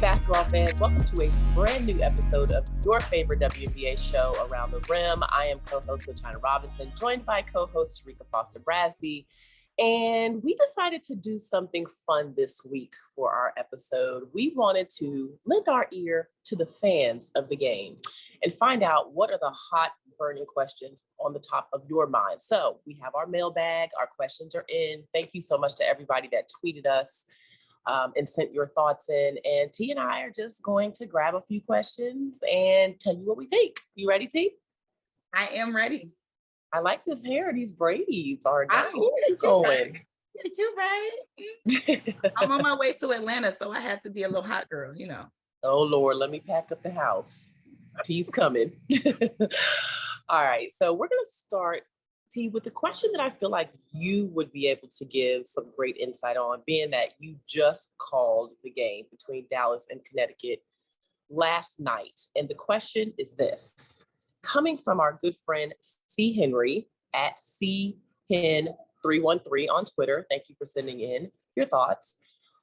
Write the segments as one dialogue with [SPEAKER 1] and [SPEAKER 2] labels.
[SPEAKER 1] basketball fans, welcome to a brand new episode of your favorite WNBA show, Around the Rim. I am co-host LaChina, joined by co-host Terrika Foster-Brasby. And we decided to do something fun this week for our episode. We wanted to lend our ear to the fans of the game and find out what are the hot burning questions on the top of your mind. So we have our mailbag, our questions are in. Thank you so much to everybody that tweeted us and sent your thoughts in. And T and I are just going to grab a few questions and tell you what we think. You ready, T?
[SPEAKER 2] I am ready.
[SPEAKER 1] I like this hair. These braids are nice. Where you going?
[SPEAKER 2] You're right. I'm on my way to Atlanta, so I had to be a little hot girl, you know.
[SPEAKER 1] Oh, Lord, let me pack up the house. T's coming. All right, so we're going to start, T, with the question that I feel like you would be able to give some great insight on, being that you just called the game between Dallas and Connecticut last night. And the question is this. Coming from our good friend C. Henry at CHen313 on Twitter. Thank you for sending in your thoughts.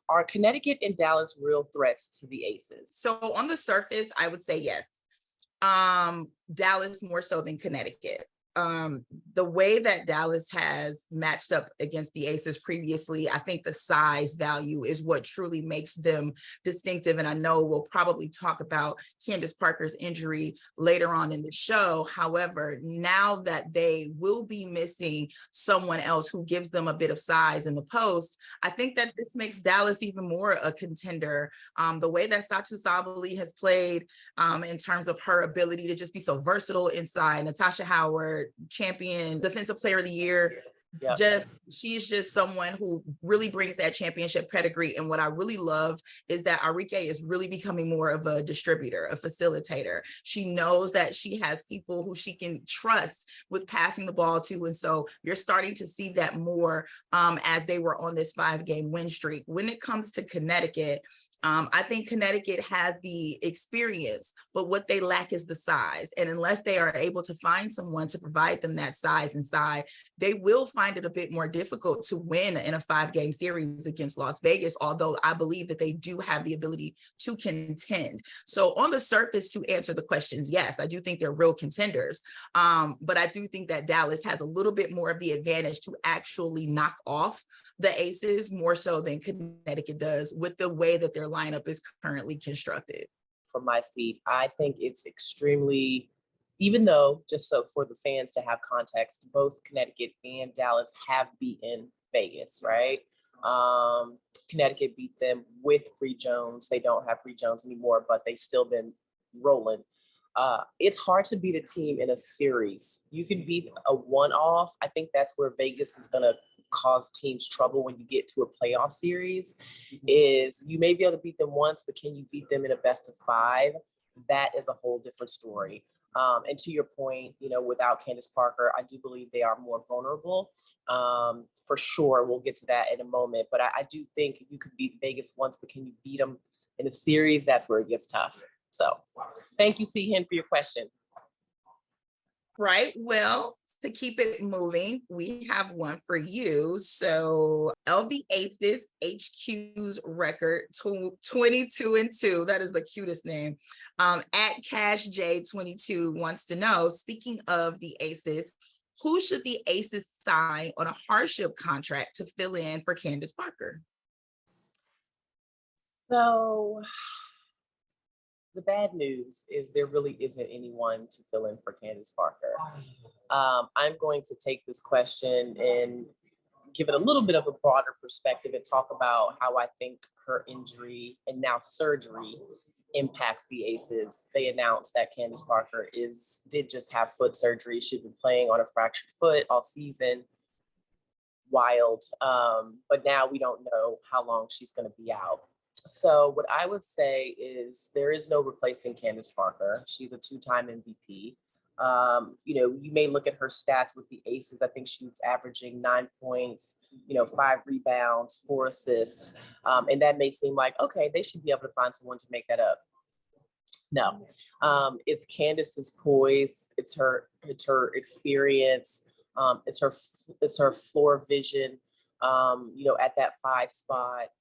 [SPEAKER 1] Are Connecticut and Dallas real threats to the Aces?
[SPEAKER 2] So on the surface, I would say yes. Dallas more so than Connecticut. The way that Dallas has matched up against the Aces previously, I think the size value is what truly makes them distinctive. And I know we'll probably talk about Candace Parker's injury later on in the show. However, now that they will be missing someone else who gives them a bit of size in the post, I think that this makes Dallas even more a contender. The way that Satou Sabally has played in terms of her ability to just be so versatile inside, Natasha Howard, champion, defensive player of the year. Yep. She's just someone who really brings that championship pedigree. And what I really loved is that Arike is really becoming more of a distributor, a facilitator. She knows that she has people who she can trust with passing the ball to. And so you're starting to see that more as they were on this 5-game win streak. When it comes to Connecticut, I think Connecticut has the experience, but what they lack is the size. And unless they are able to find someone to provide them that size and size, they will find it a bit more difficult to win in a 5-game series against Las Vegas, although I believe that they do have the ability to contend. So on the surface, to answer the questions, yes, I do think they're real contenders. But I do think that Dallas has a little bit more of the advantage to actually knock off the Aces more so than Connecticut does with the way that their lineup is currently constructed.
[SPEAKER 1] From my seat, I think it's extremely, even though, just so for the fans to have context, both Connecticut and Dallas have beaten Vegas, right? Connecticut beat them with Bree Jones. They don't have Bree Jones anymore, but they've still been rolling. It's hard to beat a team in a series. You can beat a one-off. I think that's where Vegas is going to cause teams trouble when you get to a playoff series. Is you may be able to beat them once, but can you beat them in a best of 5? That is a whole different story. And to your point, you know, without Candace Parker, I do believe they are more vulnerable. For sure, we'll get to that in a moment. But I do think you could beat Vegas once, but can you beat them in a series? That's where it gets tough. So thank you, C-Hen, for your question.
[SPEAKER 2] Right. Well, to keep it moving, we have one for you. So LV Aces HQ's record 22-2. That is the cutest name. At Cash J22 wants to know, speaking of the Aces, who should the Aces sign on a hardship contract to fill in for Candace Parker?
[SPEAKER 1] So the bad news is there really isn't anyone to fill in for Candace Parker. I'm going to take this question and give it a little bit of a broader perspective and talk about how I think her injury and now surgery impacts the Aces. They announced that Candace Parker did just have foot surgery. She'd been playing on a fractured foot all season. Wild. But now we don't know how long she's going to be out. So what I would say is there is no replacing Candace Parker. She's a 2-time MVP. You know, you may look at her stats with the Aces. I think she's averaging 9 points, 5 rebounds, 4 assists. And that may seem like, okay, they should be able to find someone to make that up. No, it's Candace's poise. It's her experience. It's her floor vision, at that 5 spot.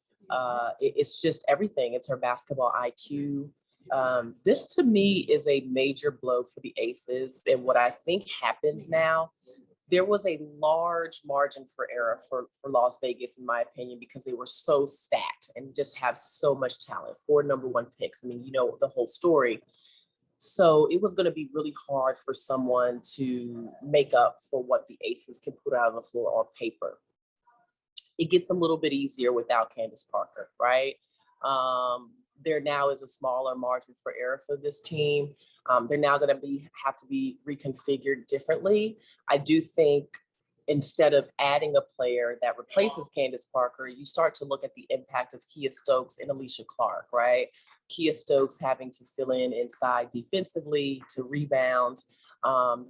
[SPEAKER 1] It's just everything. It's her basketball IQ. This to me is a major blow for the Aces. And what I think happens now, there was a large margin for error for Las Vegas, in my opinion, because they were so stacked and just have so much talent. 4 number 1 picks. I mean, you know the whole story. So it was going to be really hard for someone to make up for what the Aces can put out on the floor on paper. It gets a little bit easier without Candace Parker, right? There now is a smaller margin for error for this team. They're now going to have to be reconfigured differently. I do think instead of adding a player that replaces Candace Parker, you start to look at the impact of Kia Stokes and Alicia Clark, right? Kia Stokes having to fill in inside defensively to rebound.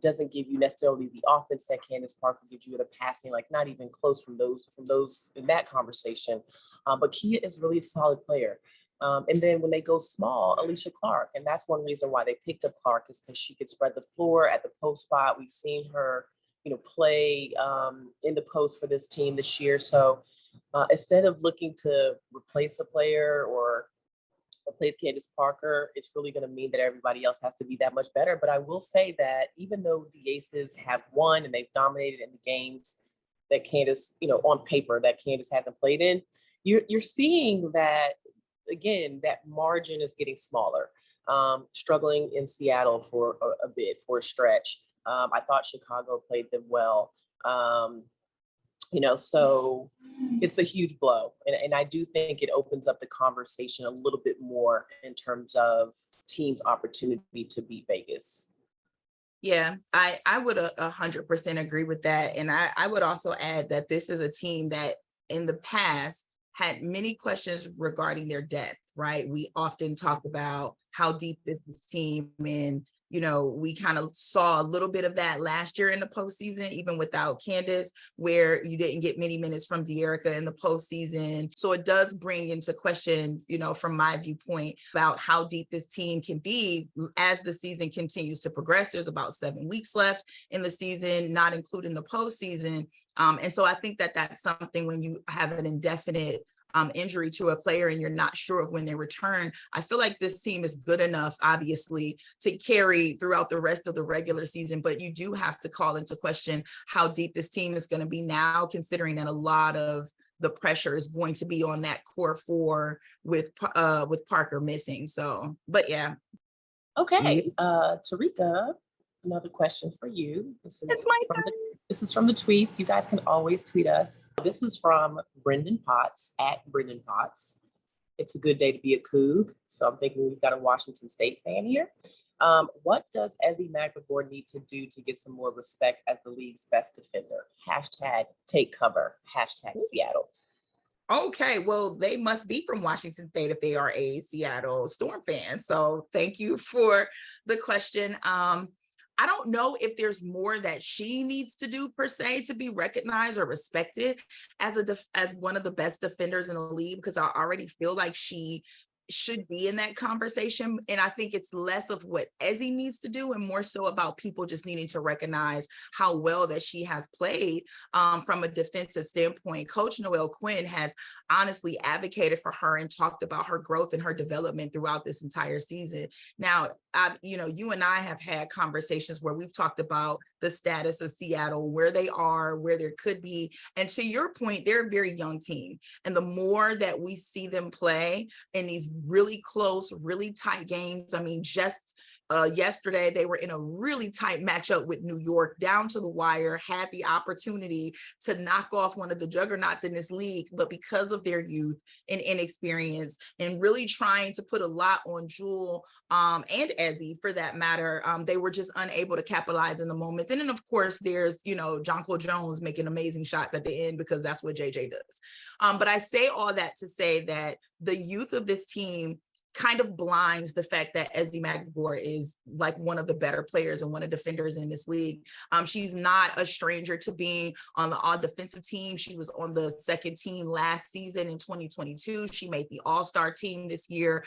[SPEAKER 1] Doesn't give you necessarily the offense that Candace Parker gives you at a passing, like not even close from those in that conversation. But Kia is really a solid player. And then when they go small, Alicia Clark, and that's one reason why they picked up Clark is because she could spread the floor at the post spot. We've seen her, play in the post for this team this year. So instead of looking to replace a player or replace Candace Parker, it's really going to mean that everybody else has to be that much better. But I will say that even though the Aces have won and they've dominated in the games that Candace, on paper that Candace hasn't played in, you're seeing that, again, that margin is getting smaller. Struggling in Seattle for a bit, for a stretch. I thought Chicago played them well. So it's a huge blow. And I do think it opens up the conversation a little bit more in terms of teams' opportunity to beat Vegas.
[SPEAKER 2] Yeah, I would 100% agree with that. And I would also add that this is a team that in the past had many questions regarding their depth, right? We often talk about how deep is this team, and we kind of saw a little bit of that last year in the postseason, even without Candace, where you didn't get many minutes from Terrika in the postseason. So it does bring into question, from my viewpoint, about how deep this team can be as the season continues to progress. There's about 7 weeks left in the season, not including the postseason. And so I think that that's something when you have an indefinite injury to a player and you're not sure of when they return, I feel like this team is good enough, obviously, to carry throughout the rest of the regular season. But you do have to call into question how deep this team is going to be now, considering that a lot of the pressure is going to be on that core 4 with Parker missing. So, but yeah.
[SPEAKER 1] Okay, Terrika, another question for you.
[SPEAKER 2] It's my turn.
[SPEAKER 1] This is from the tweets. You guys can always tweet us. This is from Brendan Potts, at Brendan Potts. It's a good day to be a Coug. So I'm thinking we've got a Washington State fan here. What does Ezi Magbegor need to do to get some more respect as the league's best defender? #take cover. #Seattle.
[SPEAKER 2] Okay, well, they must be from Washington State if they are a Seattle Storm fan. So thank you for the question. I don't know if there's more that she needs to do per se to be recognized or respected as one of the best defenders in the league, because I already feel like she should be in that conversation. And I think it's less of what Ezi needs to do and more so about people just needing to recognize how well that she has played from a defensive standpoint. Coach Noelle Quinn has honestly advocated for her and talked about her growth and her development throughout this entire season. Now, you and I have had conversations where we've talked about the status of Seattle, where they are, where there could be. And to your point, they're a very young team. And the more that we see them play in these really close, really tight games, I mean, just yesterday, they were in a really tight matchup with New York, down to the wire, had the opportunity to knock off one of the juggernauts in this league, but because of their youth and inexperience and really trying to put a lot on Jewel and Ezi for that matter, they were just unable to capitalize in the moments. And then of course, there's, Jonquil Jones making amazing shots at the end because that's what JJ does. But I say all that to say that the youth of this team kind of blinds the fact that Ezi Magbegor is like one of the better players and one of the defenders in this league. She's not a stranger to being on the all defensive team. She was on the second team last season in 2022. She made the all-star team this year.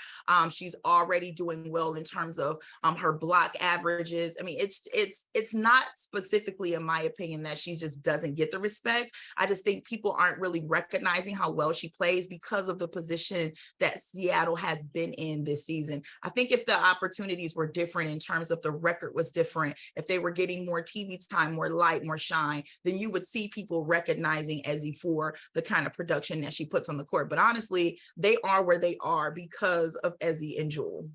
[SPEAKER 2] She's already doing well in terms of her block averages. I mean, it's not specifically, in my opinion, that she just doesn't get the respect. I just think people aren't really recognizing how well she plays because of the position that Seattle has been in this season. I think if the opportunities were different in terms of the record was different, if they were getting more TV time, more light, more shine, then you would see people recognizing Ezi for the kind of production that she puts on the court. But honestly, they are where they are because of Ezi and Jewel.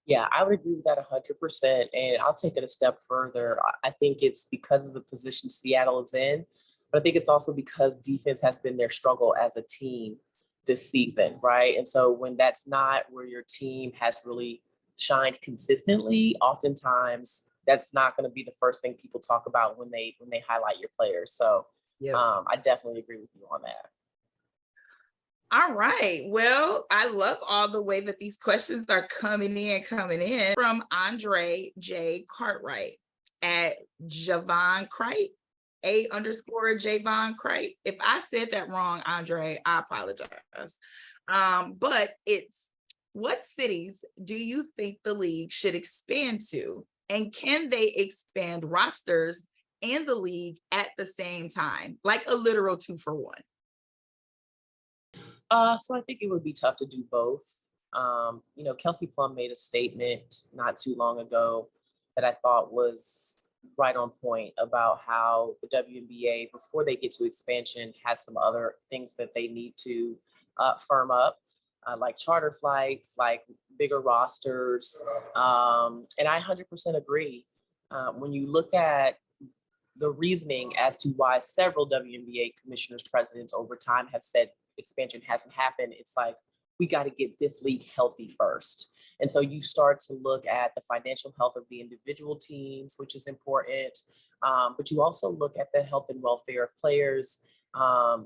[SPEAKER 1] Yeah, I would agree with that 100%. And I'll take it a step further. I think it's because of the position Seattle is in, but I think it's also because defense has been their struggle as a team this season, right? And so when that's not where your team has really shined consistently, oftentimes that's not going to be the first thing people talk about when they highlight your players. So I definitely agree with you on that.
[SPEAKER 2] All right. Well, I love all the way that these questions are coming in from Andre J. Cartwright at Javon Crite. _Javon Crite. If I said that wrong, Andre, I apologize. But it's, what cities do you think the league should expand to? And can they expand rosters and the league at the same time? Like a literal 2-for-1.
[SPEAKER 1] So I think it would be tough to do both. Kelsey Plum made a statement not too long ago that I thought was right on point about how the WNBA, before they get to expansion, has some other things that they need to firm up, like charter flights, like bigger rosters. And I 100% agree. When you look at the reasoning as to why several WNBA commissioners, presidents over time have said expansion hasn't happened, it's like, we got to get this league healthy first. And so you start to look at the financial health of the individual teams, which is important. But you also look at the health and welfare of players.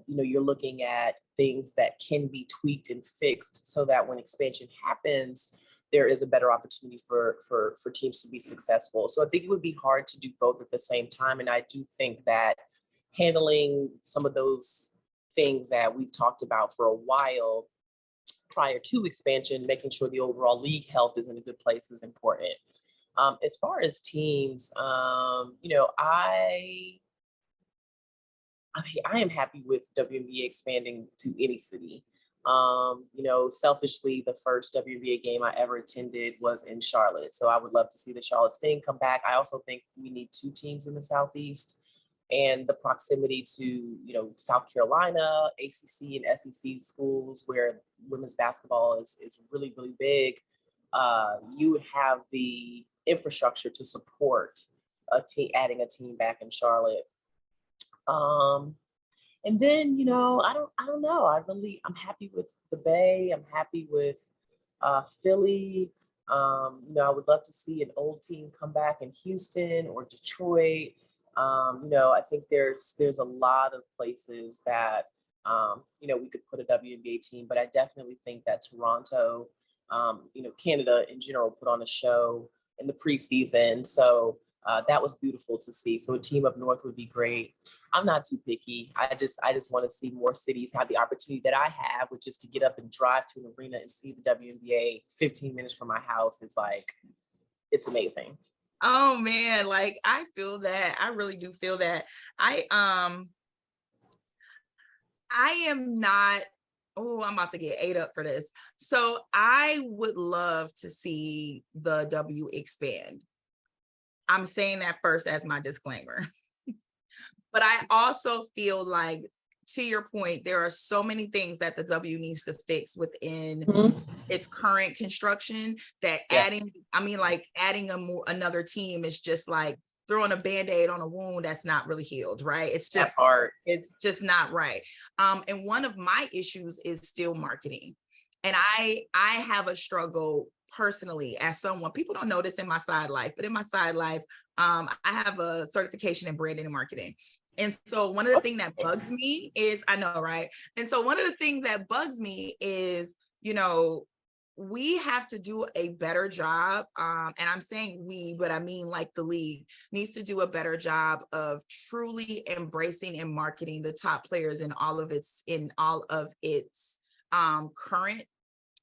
[SPEAKER 1] You're looking at things that can be tweaked and fixed so that when expansion happens, there is a better opportunity for teams to be successful. So I think it would be hard to do both at the same time. And I do think that handling some of those things that we've talked about for a while prior to expansion, making sure the overall league health is in a good place is important. As far as teams, I am happy with WNBA expanding to any city. Selfishly, the first WNBA game I ever attended was in Charlotte. So I would love to see the Charlotte Sting come back. I also think we need 2 teams in the Southeast, and the proximity to, South Carolina, ACC and SEC schools where women's basketball is really, really big. You would have the infrastructure to support adding a team back in Charlotte. And then, I don't know. I'm happy with the Bay. I'm happy with Philly. I would love to see an old team come back in Houston or Detroit. I think there's a lot of places that, we could put a WNBA team, but I definitely think that Toronto, Canada in general put on a show in the preseason. So that was beautiful to see. So a team up north would be great. I'm not too picky. I just want to see more cities have the opportunity that I have, which is to get up and drive to an arena and see the WNBA 15 minutes from my house. It's amazing.
[SPEAKER 2] Oh man, like I feel that. I really do feel that. I am not, I'm about to get ate up for this. So I would love to see the W expand. I'm saying that first as my disclaimer. But I also feel like, to your point, there are so many things that the W needs to fix within its current construction that adding another team is just like throwing a Band-Aid on a wound that's not really healed, right? It's just hard. It's just not right. And one of my issues is still marketing. And I have a struggle personally as someone, people don't know this in my side life, but in my side life, I have a certification in branding and marketing. And so one of the things that bugs me is, I know, right? And so one of the things that bugs me is, we have to do a better job. And I'm saying we, but I mean like the league needs to do a better job of truly embracing and marketing the top players in all of its current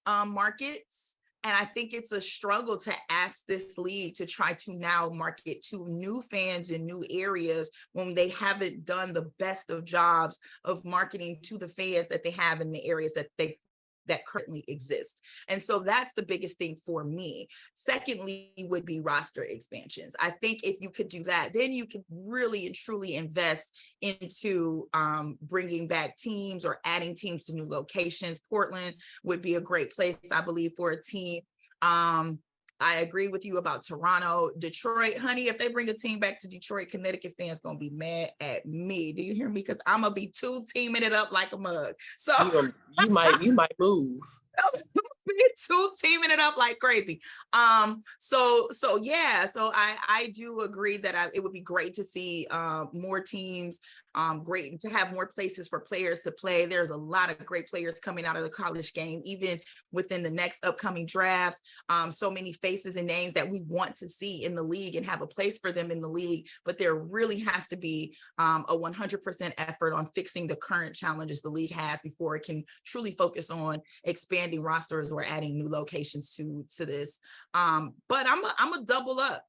[SPEAKER 2] markets. And I think it's a struggle to ask this league to try to now market to new fans in new areas when they haven't done the best of jobs of marketing to the fans that they have in the areas that currently exist. And so that's the biggest thing for me. Secondly, would be roster expansions. I think if you could do that, then you could really and truly invest into bringing back teams or adding teams to new locations. Portland would be a great place, I believe, for a team. I agree with you about Toronto. Detroit, honey, if they bring a team back to Detroit, Connecticut fans gonna be mad at me. Do you hear me? Because I'm gonna be teaming it up like a mug. So
[SPEAKER 1] you might move.
[SPEAKER 2] Two teaming it up like crazy. So I do agree that it would be great to see more teams, great to have more places for players to play. There's a lot of great players coming out of the college game, even within the next upcoming draft. So many faces and names that we want to see in the league and have a place for them in the league, but there really has to be a 100% effort on fixing the current challenges the league has before it can truly focus on expanding rosters or adding new locations to this. But I'm a double up.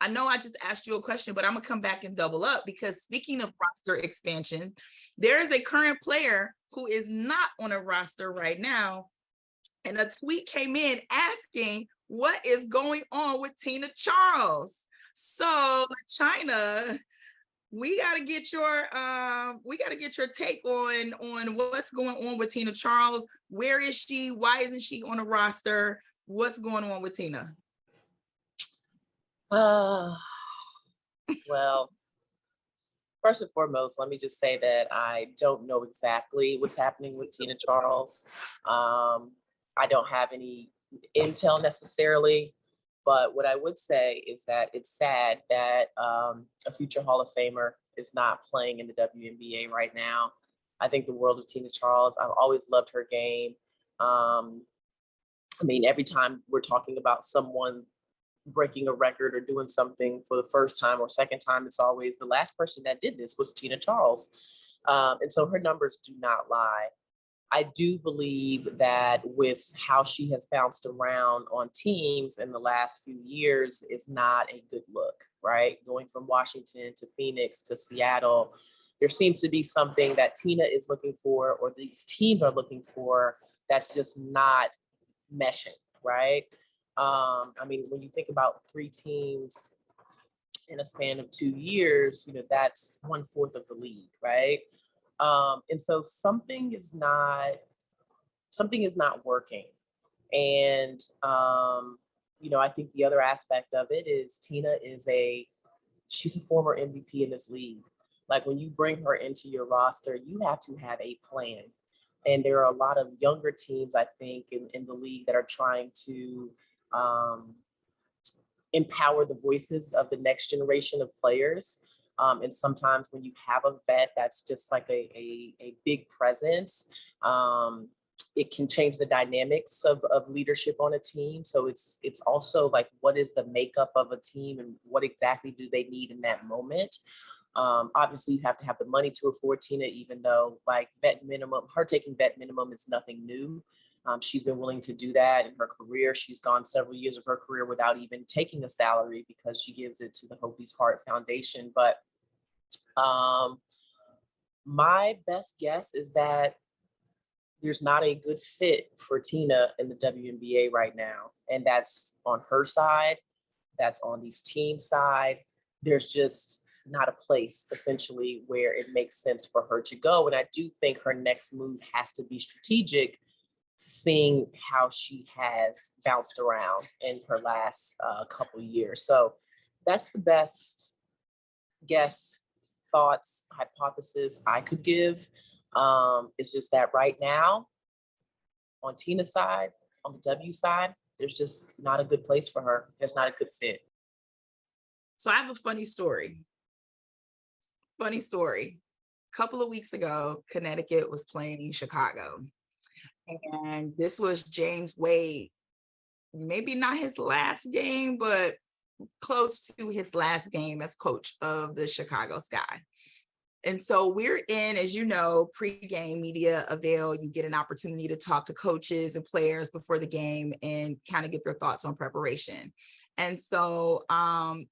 [SPEAKER 2] I know I just asked you a question, but I'm gonna come back and double up, because speaking of roster expansion, there is a current player who is not on a roster right now. And a tweet came in asking what is going on with Tina Charles. So LaChina, we got to get your take on what's going on with Tina Charles. Where is she? Why isn't she on a roster? What's going on with Tina?
[SPEAKER 1] Well, first and foremost, let me just say that I don't know exactly what's happening with Tina Charles. I don't have any intel necessarily, but what I would say is that it's sad that a future Hall of Famer is not playing in the WNBA right now. I think the world of Tina Charles. I've always loved her game. I mean, every time we're talking about someone breaking a record or doing something for the first time or second time, it's always the last person that did this was Tina Charles. And so her numbers do not lie. I do believe that with how she has bounced around on teams in the last few years is not a good look, right? Going from Washington to Phoenix to Seattle, there seems to be something that Tina is looking for, or these teams are looking for, that's just not meshing, right? I mean, when you think about 3 teams in a span of 2 years, that's 1/4 of the league, right? And so something is not working. And I think the other aspect of it is Tina she's a former MVP in this league. Like, when you bring her into your roster, you have to have a plan. And there are a lot of younger teams, I think, in the league that are trying to empower the voices of the next generation of players. And sometimes when you have a vet that's just like a big presence, it can change the dynamics of leadership on a team. So it's also like, what is the makeup of a team and what exactly do they need in that moment? Obviously, you have to have the money to afford Tina, even though like her taking vet minimum is nothing new. She's been willing to do that in her career. She's gone several years of her career without even taking a salary because she gives it to the Hopi's Heart Foundation. But my best guess is that there's not a good fit for Tina in the WNBA right now. And that's on her side. That's on these teams' side. There's just not a place essentially where it makes sense for her to go. And I do think her next move has to be strategic, seeing how she has bounced around in her last couple years. So that's the best guess, thoughts, hypothesis I could give. It's just that right now, on Tina's side, on the W side, there's just not a good place for her. There's not a good fit.
[SPEAKER 2] So I have a funny story. A couple of weeks ago, Connecticut was playing in Chicago. And this was James Wade, maybe not his last game, but close to his last game as coach of the Chicago Sky. And so we're in, as you know, pre-game media avail. You get an opportunity to talk to coaches and players before the game and kind of get their thoughts on preparation. And so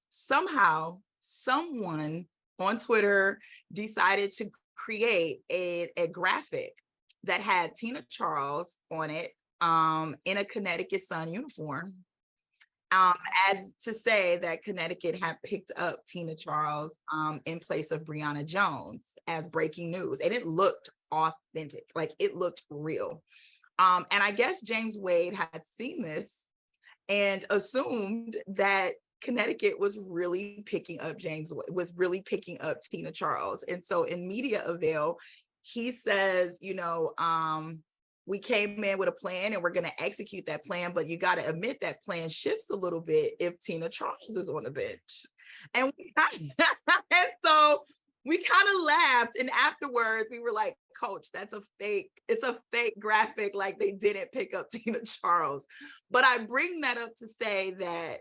[SPEAKER 2] somehow someone on Twitter decided to create a graphic that had Tina Charles on it in a Connecticut Sun uniform, as to say that Connecticut had picked up Tina Charles in place of Brianna Jones as breaking news. And it looked authentic, like it looked real. And I guess James Wade had seen this and assumed that Connecticut was really picking up Tina Charles. And so in media avail, he says, we came in with a plan and we're going to execute that plan, but you got to admit that plan shifts a little bit if Tina Charles is on the bench. And so we kind of laughed. And afterwards we were like, Coach, it's a fake graphic. Like, they didn't pick up Tina Charles. But I bring that up to say that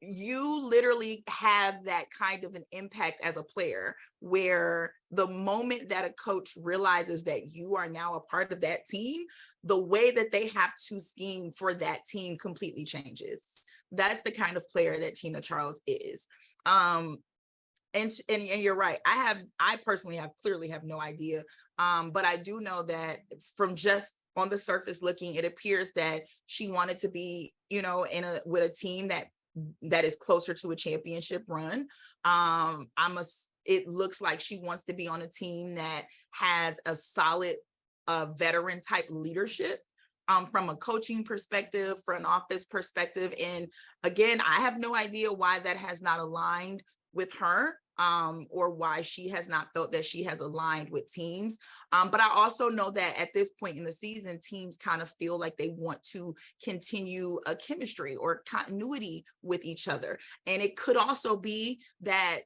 [SPEAKER 2] you literally have that kind of an impact as a player, where the moment that a coach realizes that you are now a part of that team, the way that they have to scheme for that team completely changes. That's the kind of player that Tina Charles is. And you're right. I personally clearly have no idea. But I do know that from just on the surface looking, it appears that she wanted to be, with a team that is closer to a championship run. It looks like she wants to be on a team that has a solid veteran type leadership from a coaching perspective, front office perspective. And again, I have no idea why that has not aligned with her, or why she has not felt that she has aligned with teams. But I also know that at this point in the season, teams kind of feel like they want to continue a chemistry or continuity with each other. And it could also be that,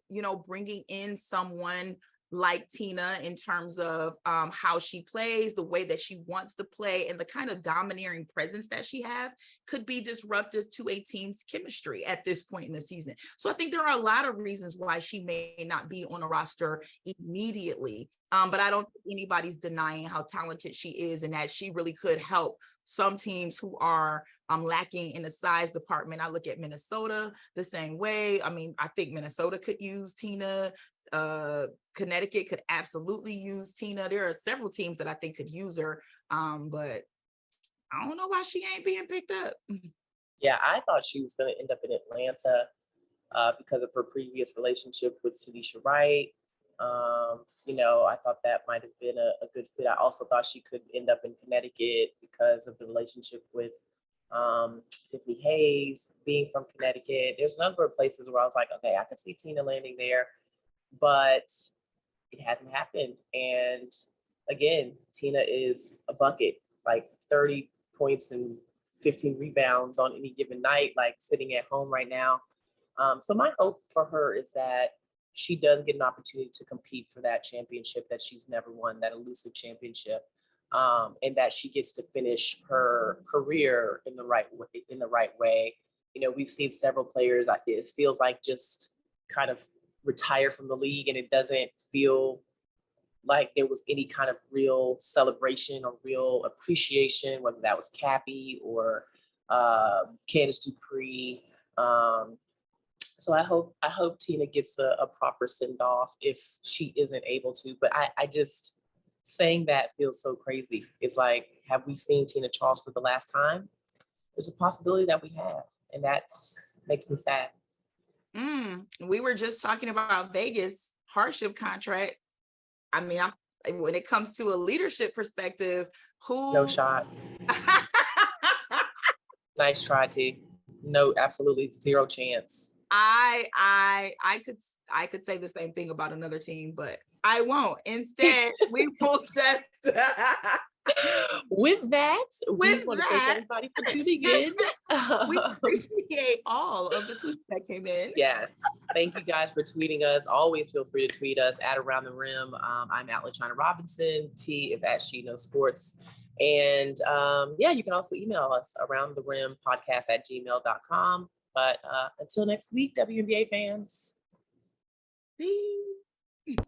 [SPEAKER 2] bringing in someone like Tina in terms of how she plays, the way that she wants to play, and the kind of domineering presence that she has could be disruptive to a team's chemistry at this point in the season. So I think there are a lot of reasons why she may not be on a roster immediately. But I don't think anybody's denying how talented she is and that she really could help some teams who are lacking in the size department. I look at Minnesota the same way. I mean, I think Minnesota could use Tina. Connecticut could absolutely use Tina. There are several teams that I think could use her, but I don't know why she ain't being picked up.
[SPEAKER 1] Yeah, I thought she was going to end up in Atlanta because of her previous relationship with Tanisha Wright. I thought that might have been a good fit. I also thought she could end up in Connecticut because of the relationship with Tiffany Hayes being from Connecticut. There's a number of places where I was like, okay, I could see Tina landing there, but it hasn't happened. And again, Tina is a bucket, like 30 points and 15 rebounds on any given night, like sitting at home right now. So my hope for her is that she does get an opportunity to compete for that championship that she's never won, that elusive championship, and that she gets to finish her career in the right way. We've seen several players, it feels like, just kind of retire from the league, and it doesn't feel like there was any kind of real celebration or real appreciation, whether that was Cappy or Candace Dupree. So I hope Tina gets a proper send off if she isn't able to. But I just, saying that feels so crazy. It's like, have we seen Tina Charles for the last time? There's a possibility that we have, and that makes me sad.
[SPEAKER 2] We were just talking about Vegas hardship contract. I mean, when it comes to a leadership perspective,
[SPEAKER 1] No shot. Nice try, T. No, absolutely zero chance.
[SPEAKER 2] I could say the same thing about another team, but I won't. Instead, we will just
[SPEAKER 1] With that, we
[SPEAKER 2] With
[SPEAKER 1] want to thank
[SPEAKER 2] that,
[SPEAKER 1] everybody for tuning in.
[SPEAKER 2] we appreciate all of the tweets that came in.
[SPEAKER 1] Yes. Thank you guys for tweeting us. Always feel free to tweet us at Around the Rim. I'm at LaChina Robinson. T is at She Knows Sports. And yeah, you can also email us aroundtherimpodcast@gmail.com. But until next week, WNBA fans.
[SPEAKER 2] Peace.